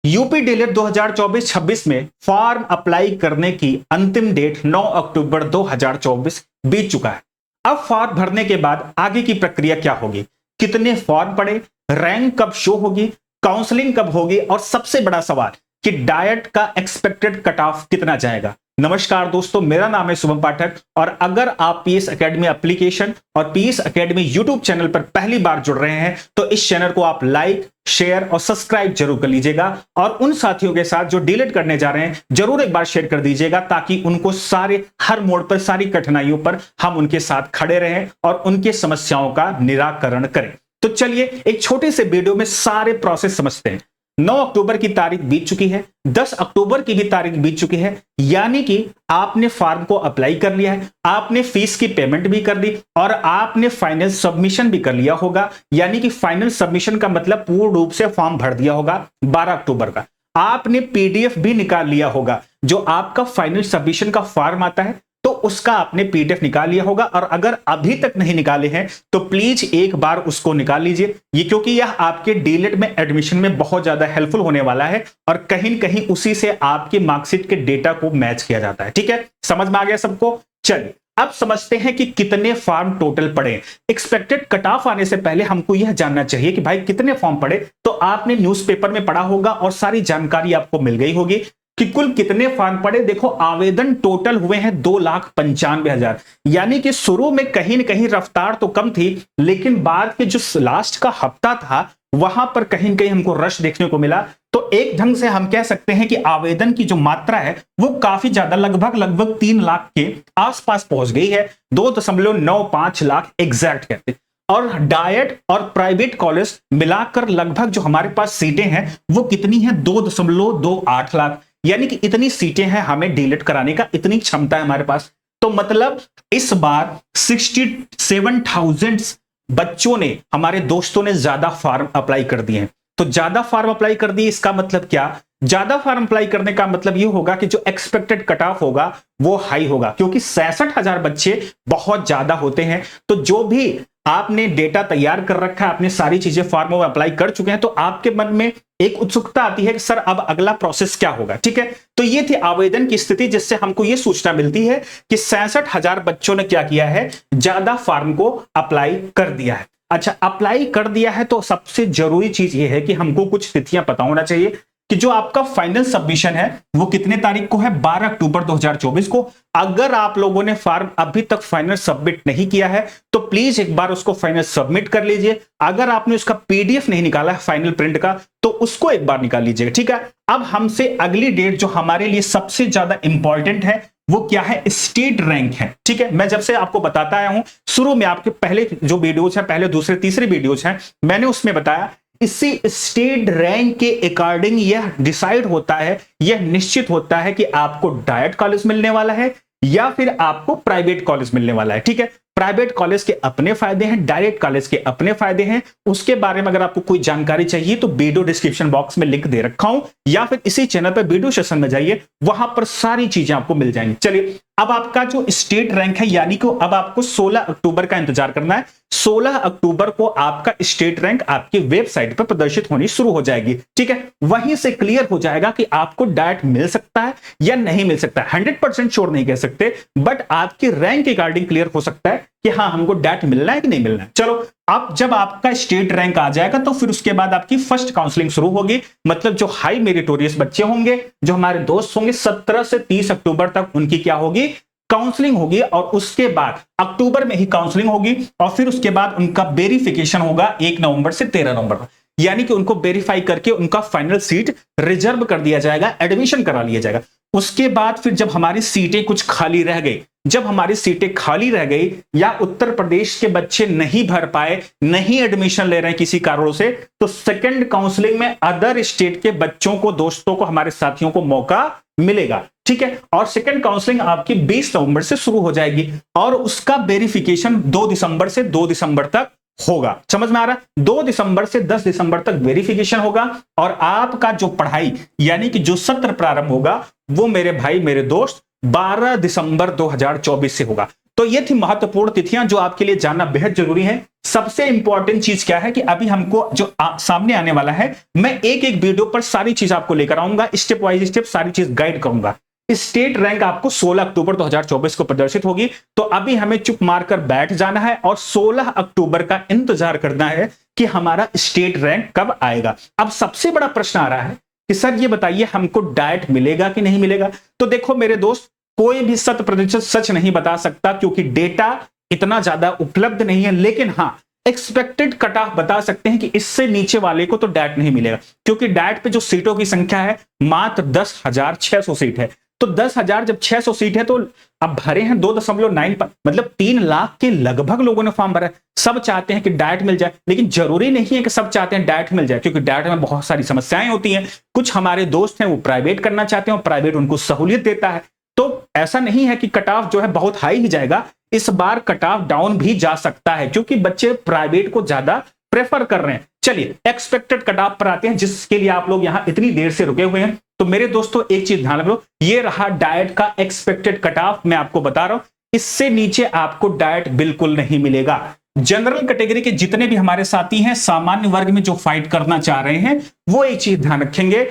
UP DElEd 2024-26 में form apply करने की अंतिम डेट 9 अक्टूबर 2024 बीत चुका है। अब फॉर्म भरने के बाद आगे की प्रक्रिया क्या होगी, कितने फॉर्म पड़े, रैंक कब शो होगी, काउंसलिंग कब होगी और सबसे बड़ा सवाल कि डाइट का एक्सपेक्टेड कट ऑफ कितना जाएगा। नमस्कार दोस्तों, मेरा नाम है शुभम पाठक और अगर आप पीएस एकेडमी एप्लीकेशन और पीएस एकेडमी यूट्यूब चैनल पर पहली बार जुड़ रहे हैं तो इस चैनल को आप लाइक, शेयर और सब्सक्राइब जरूर कर लीजिएगा और उन साथियों के साथ जो डीएलएड करने जा रहे हैं जरूर एक बार शेयर कर दीजिएगा ताकि उनको सारे हर मोड़ पर सारी कठिनाइयों पर हम उनके साथ खड़े रहें और उनके समस्याओं का निराकरण करें। तो चलिए एक छोटे से वीडियो में सारे प्रोसेस समझते हैं। 9 अक्टूबर की तारीख बीत चुकी है, 10 अक्टूबर की भी तारीख बीत चुकी है, यानी कि आपने फॉर्म को अप्लाई कर लिया है, आपने फीस की पेमेंट भी कर दी और आपने फाइनल सबमिशन भी कर लिया होगा। यानी कि फाइनल सबमिशन का मतलब पूर्ण रूप से फॉर्म भर दिया होगा 12 अक्टूबर का। आपने पीडीएफ भी निकाल लिया होगा, जो आपका फाइनल सबमिशन का फॉर्म आता है तो उसका आपने पीडीएफ निकाल लिया होगा और अगर अभी तक नहीं निकाले हैं तो प्लीज एक बार उसको निकाल लीजिए, ये क्योंकि यह आपके डीएलएड में एडमिशन में बहुत ज्यादा हेल्पफुल होने वाला है और कहीं न कहीं उसी से आपके मार्कशीट के डेटा को मैच किया जाता है। ठीक है, समझ में आ गया सबको। चलिए अब समझते हैं कि कितने फॉर्म टोटल पड़े। एक्सपेक्टेड कट ऑफ आने से पहले हमको यह जानना चाहिए कि भाई कितने फॉर्म पड़े, तो आपने न्यूज़पेपर में पढ़ा होगा और सारी जानकारी आपको मिल गई होगी कि कुल कितने फॉर्म पड़े। देखो आवेदन टोटल हुए हैं 2,95,000, यानी कि शुरू में कहीं न कहीं रफ्तार तो कम थी लेकिन बाद के जो लास्ट का हफ्ता था वहां पर कहीं न कहीं हमको रश देखने को मिला। तो एक ढंग से हम कह सकते हैं कि आवेदन की जो मात्रा है वो काफी ज्यादा लगभग 3 लाख के आसपास पहुंच गई है, 2.95 लाख एग्जैक्ट कहते हैं। और डाइट और प्राइवेट कॉलेज मिलाकर लगभग जो हमारे पास सीटें हैं वो कितनी है, 2.28 लाख, यानी कि इतनी सीटें हैं हमें डीएलएड कराने का, इतनी क्षमता है हमारे पास। तो मतलब इस बार 67,000 बच्चों ने, हमारे दोस्तों ने ज्यादा फॉर्म अप्लाई कर दिए हैं। तो ज्यादा फॉर्म अप्लाई कर दिए इसका मतलब क्या, ज्यादा फॉर्म अप्लाई करने का मतलब यह होगा कि जो एक्सपेक्टेड कट ऑफ होगा वो हाई होगा, क्योंकि 66,000 बच्चे बहुत ज्यादा होते हैं। तो जो भी आपने डेटा तैयार कर रखा है, आपने सारी चीजें फॉर्म में अप्लाई कर चुके हैं, तो आपके मन में एक उत्सुकता आती है कि सर अब अगला प्रोसेस क्या होगा। ठीक है, तो ये थी आवेदन की स्थिति जिससे हमको ये सूचना मिलती है कि 66,000 बच्चों ने क्या किया है, ज्यादा फॉर्म को अप्लाई कर दिया है। अच्छा, अप्लाई कर दिया है तो सबसे जरूरी चीज ये है कि हमको कुछ तिथियां पता होना चाहिए कि जो आपका फाइनल सबमिशन है वो कितने तारीख को है, 12 अक्टूबर 2024 को। अगर आप लोगों ने फॉर्म अभी तक फाइनल सबमिट नहीं किया है तो प्लीज एक बार उसको फाइनल सबमिट कर लीजिए। अगर आपने उसका पीडीएफ नहीं निकाला है फाइनल प्रिंट का तो उसको एक बार निकाल लीजिएगा। ठीक है, अब हमसे अगली डेट जो हमारे लिए सबसे ज्यादा इंपॉर्टेंट है वो क्या है, स्टेट रैंक है। ठीक है, मैं जब से आपको बताता आया हूं, शुरू में आपके पहले जो वीडियोज हैं, पहले दूसरे तीसरे वीडियोज हैं, मैंने उसमें बताया इसी स्टेट रैंक के अकॉर्डिंग यह डिसाइड होता है, यह निश्चित होता है कि आपको डाइट कॉलेज मिलने वाला है या फिर आपको प्राइवेट कॉलेज मिलने वाला है। ठीक है, प्राइवेट कॉलेज के अपने फायदे हैं, डायरेक्ट कॉलेज के अपने फायदे हैं। उसके बारे में अगर आपको कोई जानकारी चाहिए तो वीडियो डिस्क्रिप्शन बॉक्स में लिंक दे रखा हूं या फिर इसी चैनल पर वीडियो सेशन में जाइए, वहां पर सारी चीजें आपको मिल जाएंगी। चलिए अब आपका जो स्टेट रैंक है, यानी कि अब आपको 16 अक्टूबर का इंतजार करना है। 16 अक्टूबर को आपका स्टेट रैंक आपकी वेबसाइट पर प्रदर्शित होनी शुरू हो जाएगी। ठीक है, वहीं से क्लियर हो जाएगा कि आपको डाइट मिल सकता है या नहीं मिल सकता है। 100% श्योर नहीं कह सकते, बट आपकी रैंक के अकॉर्डिंग क्लियर हो सकता है कि हाँ हमको डाइट मिलना है कि नहीं मिलना है। चलो अब जब आपका स्टेट रैंक आ जाएगा तो फिर उसके बाद आपकी फर्स्ट काउंसलिंग शुरू होगी। मतलब जो हाई मेरिटोरियस बच्चे होंगे, जो हमारे दोस्त होंगे, 17 से 30 अक्टूबर तक उनकी क्या होगी, काउंसलिंग होगी और उसके बाद अक्टूबर में ही काउंसलिंग होगी और फिर उसके बाद उनका वेरिफिकेशन होगा 1 नवंबर से 13 नवंबर तक। यानी कि उनको वेरीफाई करके उनका फाइनल सीट रिजर्व कर दिया जाएगा, एडमिशन करा लिया जाएगा। उसके बाद फिर जब हमारी सीटें कुछ खाली रह गई, जब हमारी सीटें खाली रह गई या उत्तर प्रदेश के बच्चे नहीं भर पाए, नहीं एडमिशन ले रहे हैं किसी कारणों से, तो सेकंड काउंसलिंग में अदर स्टेट के बच्चों को, दोस्तों को, हमारे साथियों को मौका मिलेगा। ठीक है, और सेकंड काउंसलिंग आपकी 20 नवंबर से शुरू हो जाएगी और उसका वेरिफिकेशन 2 दिसंबर से 2 दिसंबर तक होगा। समझ में आ रहा है, 2 दिसंबर से 10 दिसंबर तक वेरिफिकेशन होगा और आपका जो पढ़ाई यानी कि जो सत्र प्रारंभ होगा वो मेरे भाई मेरे दोस्त 12 दिसंबर 2024 से होगा। तो ये थी महत्वपूर्ण तिथियां जो आपके लिए जानना बेहद जरूरी है। सबसे इंपॉर्टेंट चीज क्या है कि अभी हमको जो सामने आने वाला है, मैं एक एक वीडियो पर सारी चीज आपको लेकर आऊंगा, स्टेप वाइज स्टेप सारी चीज गाइड करूंगा। स्टेट रैंक आपको 16 अक्टूबर 2024 को प्रदर्शित होगी। तो अभी हमें चुप मारकर बैठ जाना है और 16 अक्टूबर का इंतजार करना है कि हमारा स्टेट रैंक कब आएगा। अब सबसे बड़ा प्रश्न आ रहा है कि सर ये बताइए हमको डाइट मिलेगा कि नहीं मिलेगा। तो देखो मेरे दोस्त, कोई भी 100% सच नहीं बता सकता क्योंकि डेटा इतना ज्यादा उपलब्ध नहीं है, लेकिन हाँ एक्सपेक्टेड कट ऑफ बता सकते हैं कि इससे नीचे वाले को तो डाइट नहीं मिलेगा, क्योंकि डाइट पे जो सीटों की संख्या है मात्र 10,600 सीट है। तो 10,000 जब 600 सीट है तो अब भरे हैं 2.9, मतलब 3 लाख के लगभग लोगों ने फॉर्म भरा है। सब चाहते हैं कि डाइट मिल जाए, लेकिन जरूरी नहीं है कि सब चाहते हैं डाइट मिल जाए, क्योंकि डाइट में बहुत सारी समस्याएं होती हैं। कुछ हमारे दोस्त हैं वो प्राइवेट करना चाहते हैं और प्राइवेट उनको सहूलियत देता है। तो ऐसा नहीं है कि कट ऑफ जो है बहुत हाई ही जाएगा, इस बार कट ऑफ डाउन भी जा सकता है क्योंकि बच्चे प्राइवेट को ज्यादा प्रेफर कर रहे हैं। चलिए एक्सपेक्टेड कट ऑफ पर आते हैं, जिसके लिए आप लोग यहां इतनी देर से रुके हुए हैं। तो मेरे दोस्तों एक चीज ध्यान रखो, ये रहा डाइट का एक्सपेक्टेड कट ऑफ, मैं आपको बता रहा हूं इससे नीचे आपको डाइट बिल्कुल नहीं मिलेगा। जनरल कैटेगरी के जितने भी हमारे साथी हैं, सामान्य वर्ग में जो फाइट करना चाह रहे हैं, वो एक चीज ध्यान रखेंगे,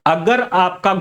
अगर आपका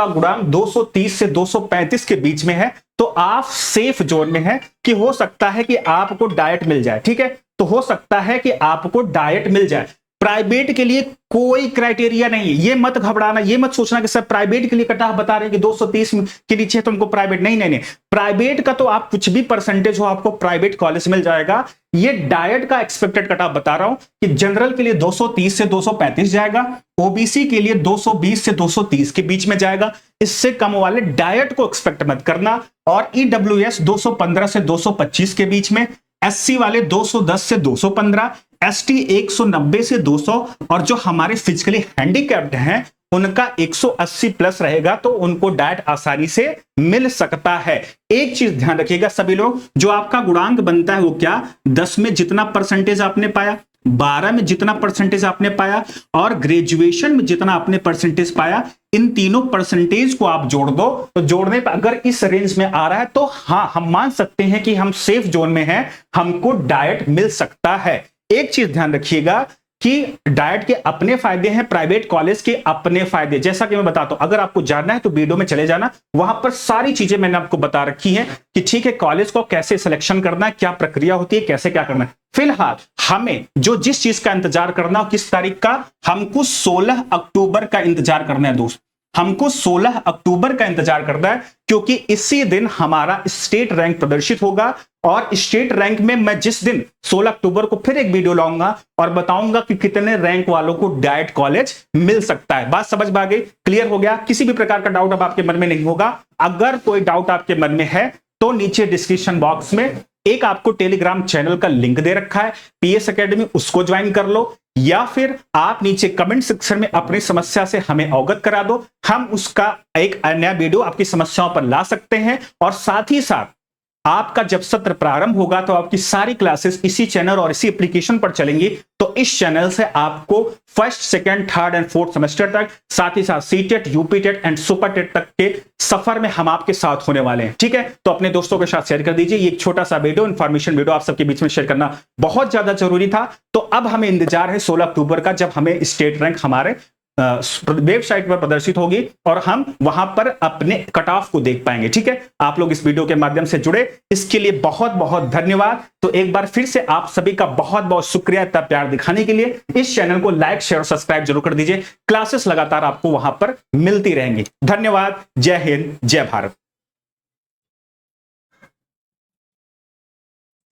गुणांक 230 से 235 के बीच में है तो आप सेफ जोन में है कि हो सकता है कि आपको डाइट मिल जाए। ठीक है, तो हो सकता है कि आपको डाइट मिल जाए। प्राइवेट के लिए कोई क्राइटेरिया नहीं है, ये मत घबराना, ये मत सोचना कि सर प्राइवेट के लिए कट ऑफ बता रहे हैं कि 230 के नीचे है तो उनको प्राइवेट नहीं। प्राइवेट का तो आप कुछ भी परसेंटेज हो आपको प्राइवेट कॉलेज मिल जाएगा। ये डाइट का एक्सपेक्टेड कट ऑफ बता रहा हूं कि जनरल के लिए 230 से 235 जाएगा, ओबीसी के लिए 220 से 230 के बीच में जाएगा। इससे कम वाले डाइट को एक्सपेक्ट मत करना। और ईडब्ल्यूएस 215 से 225 के बीच में, एससी वाले 210 से 215, एसटी 190 से 200, और जो हमारे फिजिकली हैंडीकैप्ड हैं उनका 180 प्लस रहेगा, तो उनको डाइट आसानी से मिल सकता है। एक चीज ध्यान रखिएगा सभी लोग, जो आपका गुणांक बनता है वो क्या, 10 में जितना परसेंटेज आपने पाया, 12 में जितना परसेंटेज आपने पाया और ग्रेजुएशन में जितना आपने परसेंटेज पाया, इन तीनों परसेंटेज को आप जोड़ दो। तो जोड़ने पर अगर इस रेंज में आ रहा है तो हाँ हम मान सकते हैं कि हम सेफ जोन में हैं, हमको डाइट मिल सकता है। एक चीज ध्यान रखिएगा कि डाइट के अपने फायदे हैं, प्राइवेट कॉलेज के अपने फायदे। जैसा कि मैं बताता हूं, अगर आपको जानना है तो वीडियो में चले जाना, वहां पर सारी चीजें मैंने आपको बता रखी हैं कि ठीक है कॉलेज को कैसे सिलेक्शन करना है, क्या प्रक्रिया होती है, कैसे क्या करना है। फिलहाल हमें जो जिस चीज का इंतजार करना, किस तारीख का, हमको 16 अक्टूबर का इंतजार करना है दोस्त, हमको 16 अक्टूबर का इंतजार करना है, क्योंकि इसी दिन हमारा स्टेट रैंक प्रदर्शित होगा। और स्टेट रैंक में मैं जिस दिन 16 अक्टूबर को फिर एक वीडियो लाऊंगा और बताऊंगा कि कितने रैंक वालों को डाइट कॉलेज मिल सकता है। बात समझ में आ गई, क्लियर हो गया? किसी भी प्रकार का डाउट अब आपके मन में नहीं होगा। अगर कोई डाउट आपके मन में है तो नीचे डिस्क्रिप्शन बॉक्स में एक आपको टेलीग्राम चैनल का लिंक दे रखा है, पीएस एकेडमी, उसको ज्वाइन कर लो, या फिर आप नीचे कमेंट सेक्शन में अपनी समस्या से हमें अवगत करा दो, हम उसका एक नया वीडियो आपकी समस्याओं पर ला सकते हैं। और साथ ही साथ आपका जब सत्र प्रारंभ होगा तो आपकी सारी क्लासेस इसी चैनल और इसी एप्लीकेशन पर चलेंगी। तो इस चैनल से आपको first, second, third and fourth semester तक, साथ ही साथ सीटेट, यूपीटेट एंड सुपरटेट तक के सफर में हम आपके साथ होने वाले हैं। ठीक है, तो अपने दोस्तों के साथ शेयर कर दीजिए। ये एक छोटा सा वीडियो, इंफॉर्मेशन वीडियो आप सबके बीच में शेयर करना बहुत ज्यादा जरूरी था। तो अब हमें इंतजार है 16 अक्टूबर का, जब हमें स्टेट रैंक हमारे वेबसाइट पर प्रदर्शित होगी और हम वहां पर अपने कट ऑफ को देख पाएंगे। ठीक है, आप लोग इस वीडियो के माध्यम से जुड़े, इसके लिए बहुत बहुत धन्यवाद। तो एक बार फिर से आप सभी का बहुत बहुत शुक्रिया इतना प्यार दिखाने के लिए। इस चैनल को लाइक, शेयर और सब्सक्राइब जरूर कर दीजिए। क्लासेस लगातार आपको वहां पर मिलती रहेंगी। धन्यवाद। जय हिंद, जय भारत।